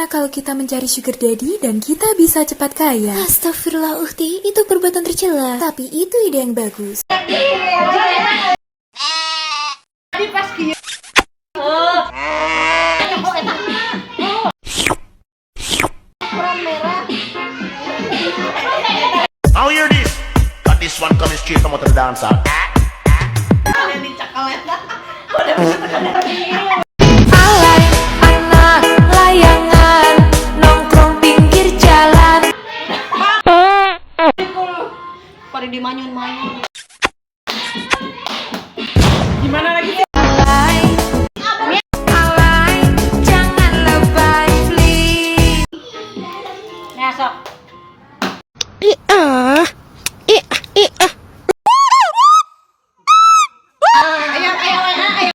Gimana kalau kita mencari sugar daddy dan kita bisa cepat kaya? Astagfirullah Ukti, itu perbuatan tercela. Tapi itu ide yang bagus. Now hear this. Got this one coming straight from the dancer. Alay, anak layangan, nongkrong pinggir jalan. Pada dimanyun-manyun.